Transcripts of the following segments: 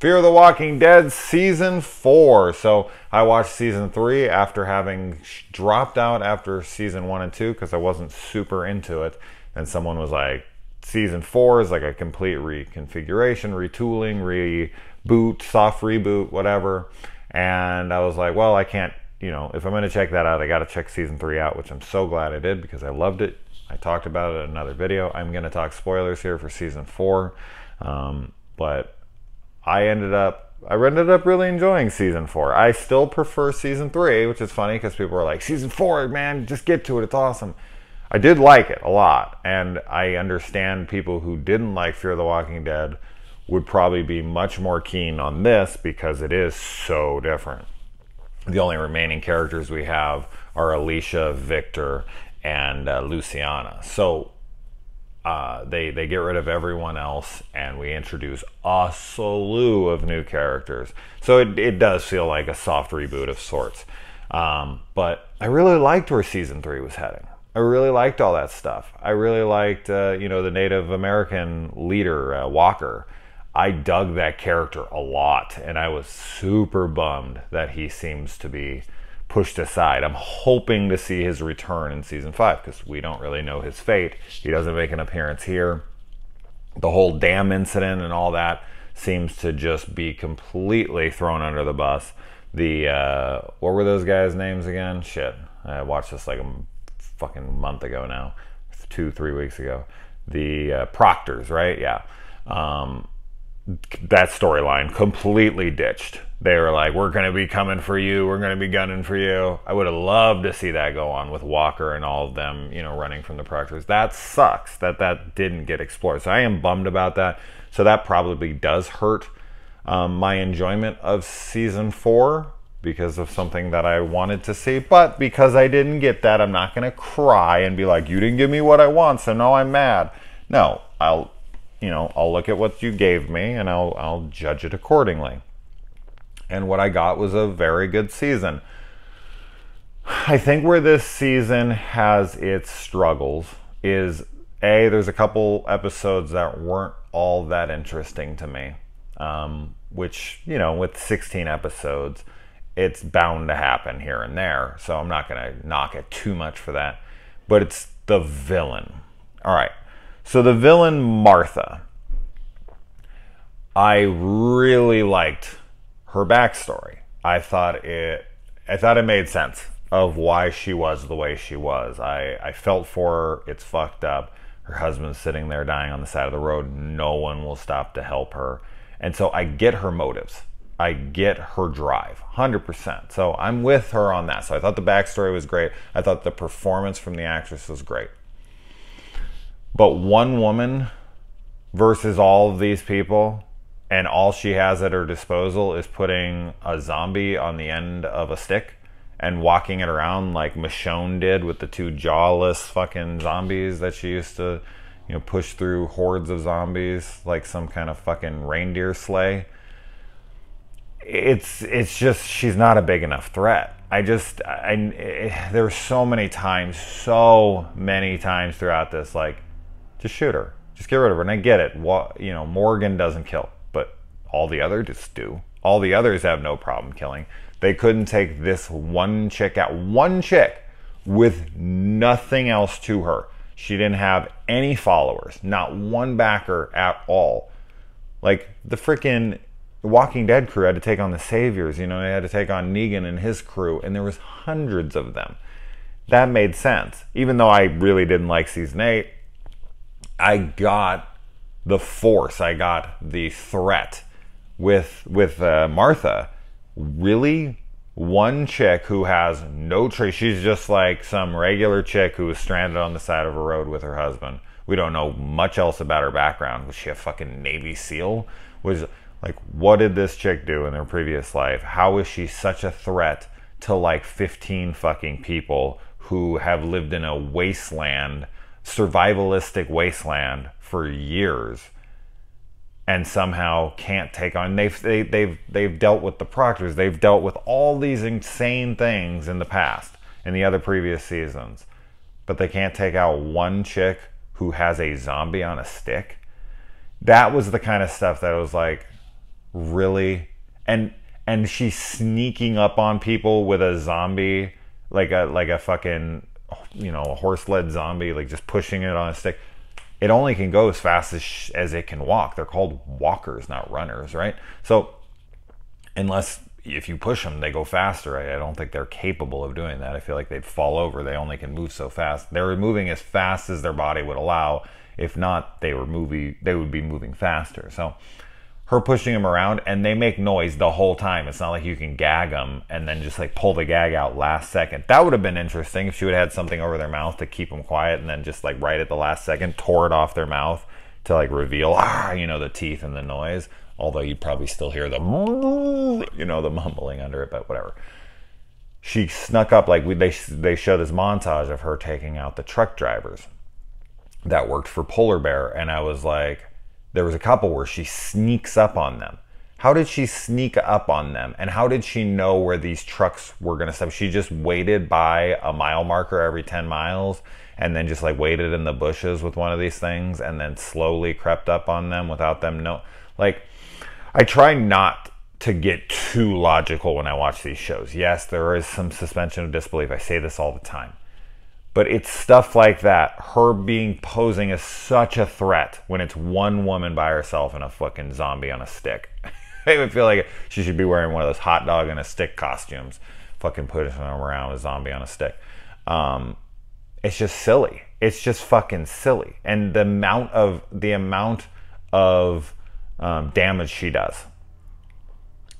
Fear the Walking Dead Season 4. So I watched Season 3 after having dropped out after Season 1 and 2 because I wasn't super into it. And someone was like, Season 4 is like a complete reconfiguration, retooling, reboot, soft reboot, whatever. And I was like, well, I can't, you know, if I'm going to check that out, I got to check Season 3 out, which I'm so glad I did because I loved it. I talked about it in another video. I'm going to talk spoilers here for Season 4. But I ended up really enjoying Season 4. I still prefer Season 3, which is funny because people were like, Season 4, man, just get to it. It's awesome. I did like it a lot. And I understand people who didn't like Fear the Walking Dead would probably be much more keen on this because it is so different. The only remaining characters we have are Alicia, Victor, and Luciana. So they get rid of everyone else and we introduce a slew of new characters. So it does feel like a soft reboot of sorts. But I really liked where Season 3 was heading. I really liked all that stuff. I really liked, you know, the Native American leader, Walker. I dug that character a lot, and I was super bummed that he seems to be pushed aside. I'm hoping to see his return in Season 5 because we don't really know his fate. He doesn't make an appearance here. The whole dam incident and all that seems to just be completely thrown under the bus. The, what were those guys' names again? Shit. I watched this like a fucking month ago now. 2-3 weeks ago. The Proctors, right? Yeah. That storyline completely ditched. They were like, we're going to be coming for you. We're going to be gunning for you. I would have loved to see that go on with Walker and all of them, you know, running from the Proctors. That sucks that didn't get explored. So I am bummed about that. So that probably does hurt my enjoyment of Season 4 because of something that I wanted to see. But because I didn't get that, I'm not going to cry and be like, you didn't give me what I want, so now I'm mad. No, I'll look at what you gave me and I'll judge it accordingly. And what I got was a very good season. I think where this season has its struggles is, A, there's a couple episodes that weren't all that interesting to me. Which, you know, with 16 episodes, it's bound to happen here and there. So I'm not going to knock it too much for that. But it's the villain. All right. So the villain, Martha, I really liked her backstory. I thought it made sense of why she was the way she was. I felt for her. It's fucked up. Her husband's sitting there dying on the side of the road. No one will stop to help her. And so I get her motives. I get her drive, 100%. So I'm with her on that. So I thought the backstory was great. I thought the performance from the actress was great. But one woman versus all of these people, and all she has at her disposal is putting a zombie on the end of a stick and walking it around like Michonne did with the two jawless fucking zombies that she used to, you know, push through hordes of zombies like some kind of fucking reindeer sleigh. It's just, she's not a big enough threat. There's so many times throughout this, like, just shoot her. Just get rid of her. And I get it. You know, Morgan doesn't kill, but all the others just do. All the others have no problem killing. They couldn't take this one chick out. One chick with nothing else to her. She didn't have any followers. Not one backer at all. Like, the freaking Walking Dead crew had to take on the Saviors. You know, they had to take on Negan and his crew. And there was hundreds of them. That made sense. Even though I really didn't like Season 8, I got the force. I got the threat with Martha. Really? One chick who has no trace. She's just like some regular chick who was stranded on the side of a road with her husband. We don't know much else about her background. Was she a fucking Navy SEAL? Was like, what did this chick do in her previous life? How is she such a threat to like 15 fucking people who have lived in a wasteland, survivalistic wasteland for years, and somehow can't take on? They've dealt with the Proctors. They've dealt with all these insane things in the past, in the other previous seasons, but they can't take out one chick who has a zombie on a stick. That was the kind of stuff that was like, Really? And she's sneaking up on people with a zombie, like a fucking, a horse-led zombie, like just pushing it on a stick. It only can go as fast as it can walk. They're called walkers, not runners, right? So unless if you push them, they go faster. I don't think they're capable of doing that. I feel like they'd fall over. They only can move so fast. They're moving as fast as their body would allow. If not, they would be moving faster. So her pushing them around, and they make noise the whole time. It's not like you can gag them and then just like pull the gag out last second. That would have been interesting if she would have had something over their mouth to keep them quiet, and then just like right at the last second tore it off their mouth to like reveal, the teeth and the noise. Although you'd probably still hear the mumbling under it, but whatever. She snuck up, like they show this montage of her taking out the truck drivers that worked for Polar Bear, and I was like, there was a couple where she sneaks up on them. How did she sneak up on them? And how did she know where these trucks were going to stop? She just waited by a mile marker every 10 miles and then just like waited in the bushes with one of these things and then slowly crept up on them without them know. Like, I try not to get too logical when I watch these shows. Yes, there is some suspension of disbelief. I say this all the time. But it's stuff like that. Her posing as such a threat when it's one woman by herself and a fucking zombie on a stick. I even feel like she should be wearing one of those hot dog and a stick costumes. Fucking pushing them around with a zombie on a stick. It's just silly. It's just fucking silly. And the amount of damage she does.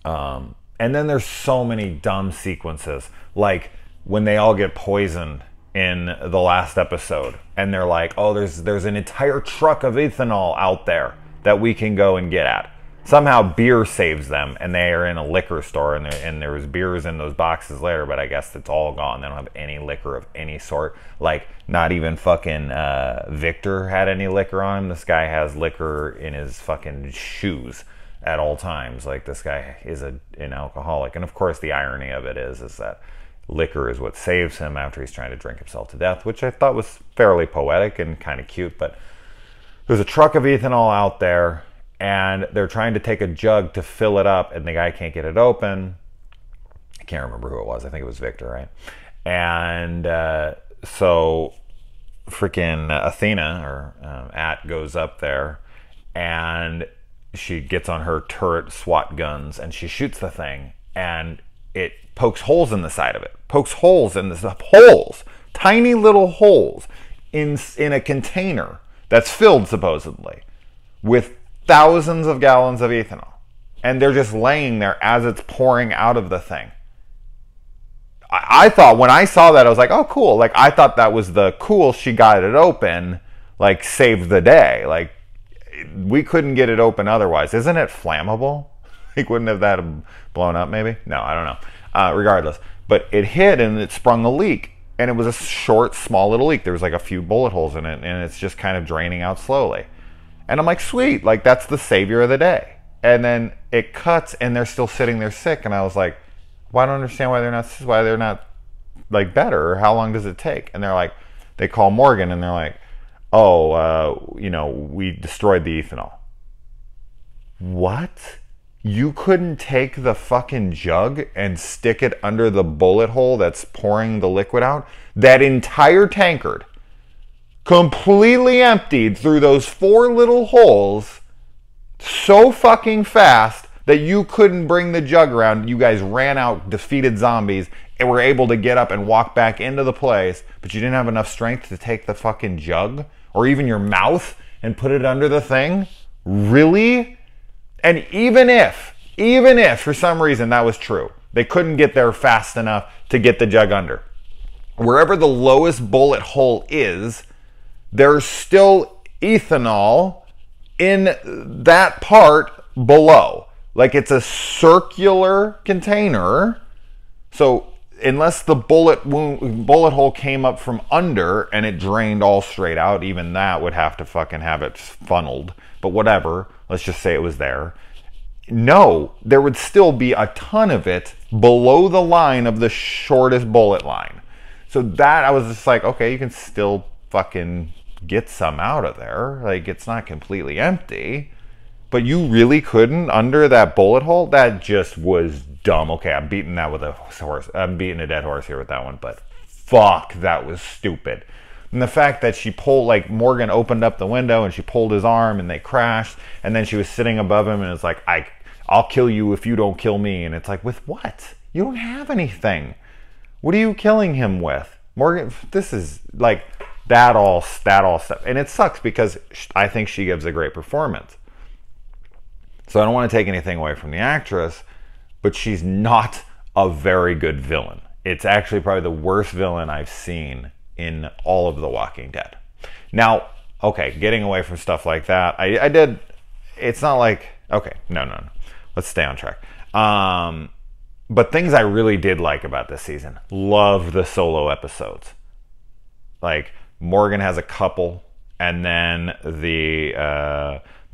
And then there's so many dumb sequences. Like when they all get poisoned in the last episode, and they're like, oh, there's an entire truck of ethanol out there that we can go and get at. Somehow beer saves them, and they are in a liquor store, and there was beers in those boxes later, but I guess it's all gone. They don't have any liquor of any sort. Like, not even fucking Victor had any liquor on him. This guy has liquor in his fucking shoes at all times. Like, this guy is an alcoholic. And of course, the irony of it is that liquor is what saves him after he's trying to drink himself to death, which I thought was fairly poetic and kind of cute. But there's a truck of ethanol out there, and they're trying to take a jug to fill it up, and the guy can't get it open. I can't remember who it was. I think it was Victor, right? And so freaking Athena, or At, goes up there, and she gets on her turret SWAT guns, and she shoots the thing, and it pokes holes in the side of it. Pokes holes in the holes, tiny little holes in a container that's filled supposedly with thousands of gallons of ethanol. And they're just laying there as it's pouring out of the thing. I thought when I saw that, I was like, oh, cool. Like, I thought that was the cool, she got it open, like, saved the day. Like, we couldn't get it open otherwise. Isn't it flammable? Like, wouldn't have that blown up maybe? No, I don't know. Regardless. But it hit and it sprung a leak. And it was a short, small little leak. There was like a few bullet holes in it. And it's just kind of draining out slowly. And I'm like, sweet. Like, that's the savior of the day. And then it cuts and they're still sitting there sick. And I was like, well, I don't understand why they're not like better. Or how long does it take? And they're like, they call Morgan and they're like, oh, we destroyed the ethanol. What? You couldn't take the fucking jug and stick it under the bullet hole that's pouring the liquid out? That entire tankard, completely emptied through those 4 little holes so fucking fast that you couldn't bring the jug around. You guys ran out, defeated zombies, and were able to get up and walk back into the place, but you didn't have enough strength to take the fucking jug or even your mouth and put it under the thing? Really? And even if for some reason that was true, they couldn't get there fast enough to get the jug under, wherever the lowest bullet hole is, there's still ethanol in that part below. Like, it's a circular container. So unless the bullet hole came up from under and it drained all straight out, even that would have to fucking have it funneled. But whatever, let's just say it was there. No, there would still be a ton of it below the line of the shortest bullet line. So that, I was just like, okay, you can still fucking get some out of there. Like, it's not completely empty. but you really couldn't under that bullet hole? That just was dumb. Okay, I'm beating that with a horse. I'm beating a dead horse here with that one, but fuck, that was stupid. And the fact that she pulled, like, Morgan opened up the window and she pulled his arm and they crashed, and then she was sitting above him and it's like, I'll kill you if you don't kill me. And it's like, with what? You don't have anything. What are you killing him with? Morgan, this is like that all stuff. And it sucks because I think she gives a great performance. So I don't want to take anything away from the actress, but she's not a very good villain. It's actually probably the worst villain I've seen in all of The Walking Dead. Now, okay, getting away from stuff like that, I did, it's not like, okay, no. Let's stay on track. But things I really did like about this season. Love the solo episodes. Like, Morgan has a couple, and then the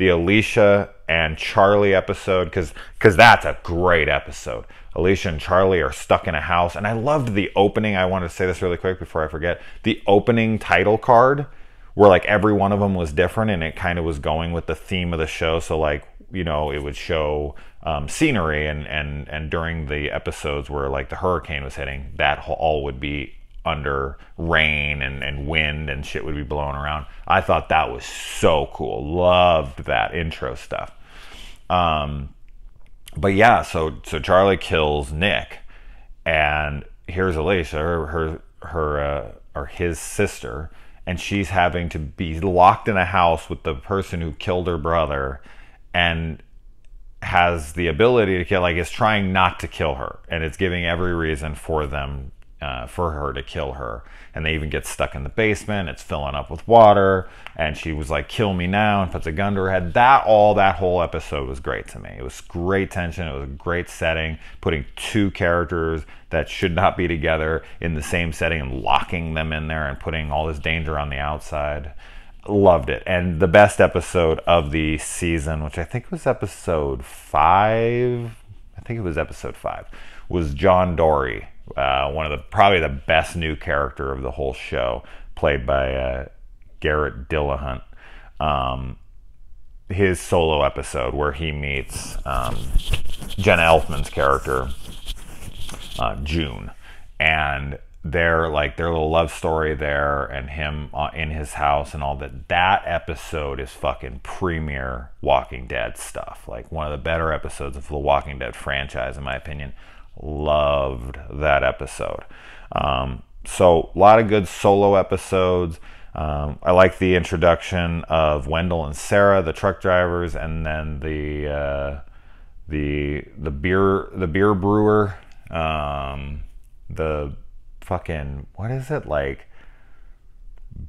Alicia and Charlie episode, because that's a great episode. Alicia and Charlie are stuck in a house, and I loved the opening. I want to say this really quick before I forget. The opening title card, where like every one of them was different, and it kind of was going with the theme of the show. So like, you know, it would show scenery, and during the episodes where like the hurricane was hitting, that all would be under rain and wind, and shit would be blowing around. I thought that was so cool. Loved that intro stuff. But yeah, so Charlie kills Nick, and here's Alicia, or his sister, and she's having to be locked in a house with the person who killed her brother, and has the ability to kill, like, is trying not to kill her, and it's giving every reason for them, for her to kill her. And they even get stuck in the basement, it's filling up with water, and she was like, kill me now, and puts a gun to her head. That whole episode was great to me. It was great tension, it was a great setting, putting two characters that should not be together in the same setting and locking them in there and putting all this danger on the outside. Loved it. And the best episode of the season, which I think was episode 5, was John Dory. One of probably the best new character of the whole show, played by Garrett Dillahunt. His solo episode where he meets Jenna Elfman's character, June, and their little love story there, and him in his house and all that. That episode is fucking premier Walking Dead stuff. Like, one of the better episodes of the Walking Dead franchise, in my opinion. Loved that episode. So a lot of good solo episodes. I like the introduction of Wendell and Sarah, the truck drivers, and then the beer brewer, the fucking, what is it, like,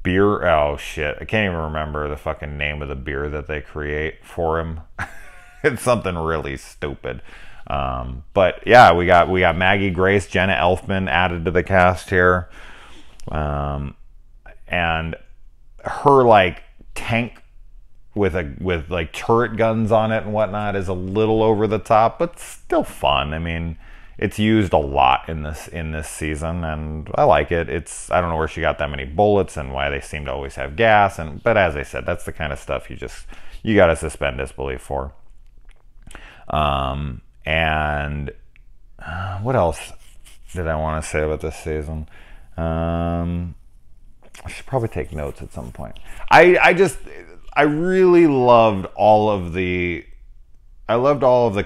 beer, oh shit, I can't even remember the fucking name of the beer that they create for him. It's something really stupid. But yeah, we got Maggie Grace, Jenna Elfman added to the cast here. And her like tank with like turret guns on it and whatnot is a little over the top, but still fun. I mean, it's used a lot in this season, and I like it. I don't know where she got that many bullets and why they seem to always have gas, but as I said, that's the kind of stuff you got to suspend disbelief for. And what else did I want to say about this season? I should probably take notes at some point. I really loved all of the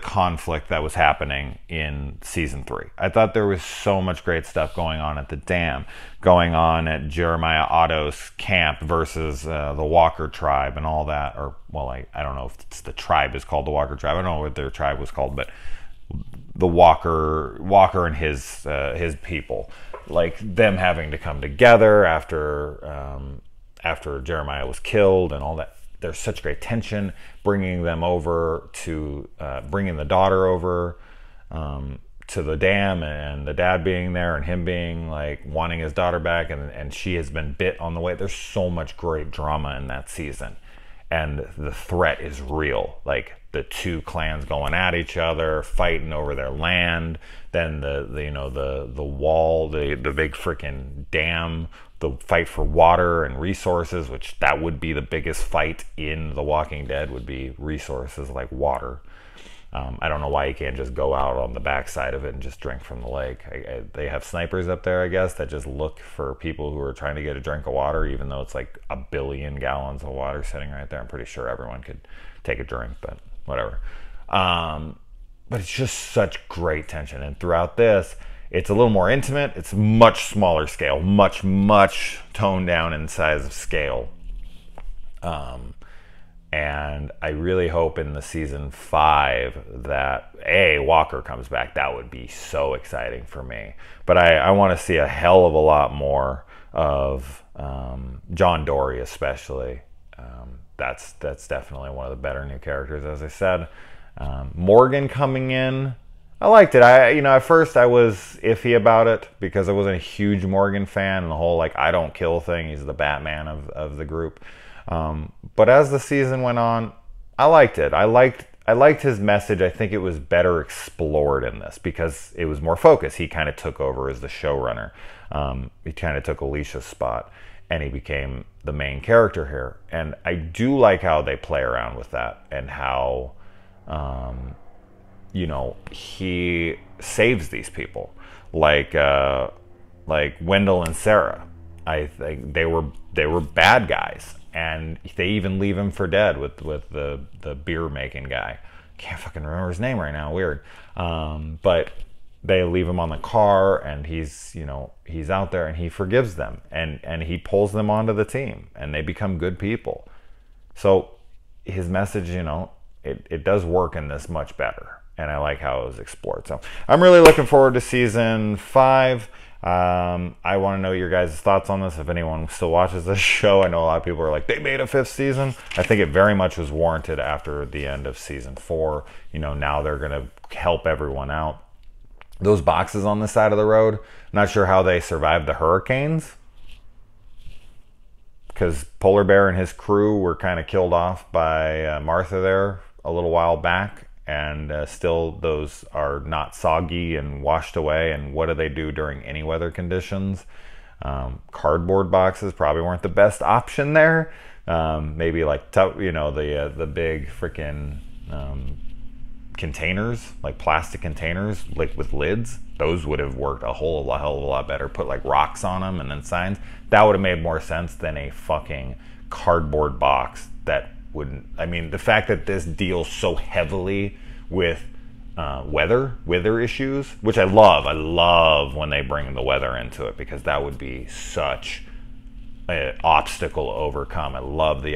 conflict that was happening in season 3. I thought there was so much great stuff going on at the dam, going on at Jeremiah Otto's camp versus the Walker tribe and all that. Or, well, I don't know if it's the tribe is called the Walker tribe. I don't know what their tribe was called, but the Walker and his people, like them having to come together after Jeremiah was killed and all that. There's such great tension, bringing them over to bringing the daughter over to the dam, and the dad being there and him being like wanting his daughter back, and she has been bit on the way. There's so much great drama in that season, and the threat is real. Like the two clans going at each other, fighting over their land. Then the wall, the big freaking dam, the fight for water and resources, which that would be the biggest fight in The Walking Dead, would be resources like water. I don't know why you can't just go out on the backside of it and just drink from the lake. They have snipers up there, I guess, that just look for people who are trying to get a drink of water, even though it's like 1 billion gallons of water sitting right there. I'm pretty sure everyone could take a drink, but whatever. But it's just such great tension. And throughout this, it's a little more intimate. It's much smaller scale, much toned down in size of scale. And I really hope in the season 5 that Walker comes back. That would be so exciting for me. But I want to see a hell of a lot more of John Dorie, especially. That's definitely one of the better new characters, as I said. Morgan coming in, I liked it. At first I was iffy about it because I wasn't a huge Morgan fan, and the whole like I don't kill thing. He's the Batman of the group. But as the season went on, I liked it. I liked his message. I think it was better explored in this because it was more focused. He kind of took over as the showrunner. He kind of took Alicia's spot, and he became the main character here. And I do like how they play around with that, and how, he saves these people, like Wendell and Sarah. I think they were bad guys. And they even leave him for dead with the beer making guy. Can't fucking remember his name right now. Weird. But they leave him on the car, and he's out there, and he forgives them, and he pulls them onto the team, and they become good people. So his message, it does work in this much better, and I like how it was explored. So I'm really looking forward to season 5. I want to know your guys' thoughts on this. If anyone still watches this show, I know a lot of people are like, they made a 5th season. I think it very much was warranted after the end of season 4. Now they're going to help everyone out. Those boxes on the side of the road, not sure how they survived the hurricanes, because Polar Bear and his crew were kind of killed off by Martha there a little while back. And still those are not soggy and washed away. And what do they do during any weather conditions? Cardboard boxes probably weren't the best option there. Maybe like the big freaking containers, like plastic containers, like with lids. Those would have worked a hell of a lot better. Put like rocks on them and then signs. That would have made more sense than a fucking cardboard box that wouldn't. I mean, the fact that this deals so heavily with weather issues, which I love when they bring the weather into it, because that would be such an obstacle to overcome. I love the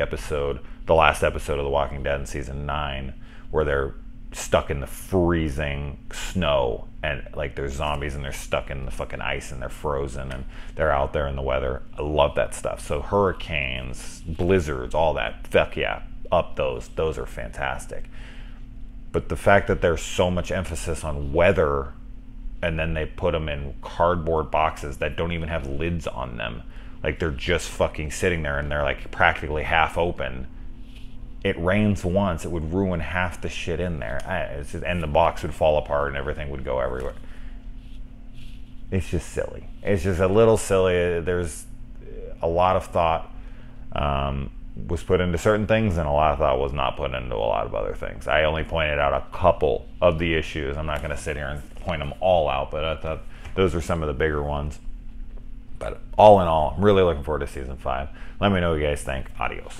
last episode of The Walking Dead in season 9, where they're stuck in the freezing snow, and like there's zombies and they're stuck in the fucking ice and they're frozen and they're out there in the weather. I love that stuff. So hurricanes, blizzards, all that, fuck yeah, up those are fantastic. But the fact that there's so much emphasis on weather, and then they put them in cardboard boxes that don't even have lids on them, like they're just fucking sitting there and they're like practically half open. It rains once, it would ruin half the shit in there. And the box would fall apart and everything would go everywhere. It's just silly. It's just a little silly. There's a lot of thought was put into certain things, and a lot of thought was not put into a lot of other things. I only pointed out a couple of the issues. I'm not going to sit here and point them all out, but I thought those are some of the bigger ones. But all in all, I'm really looking forward to season 5. Let me know what you guys think. Adios.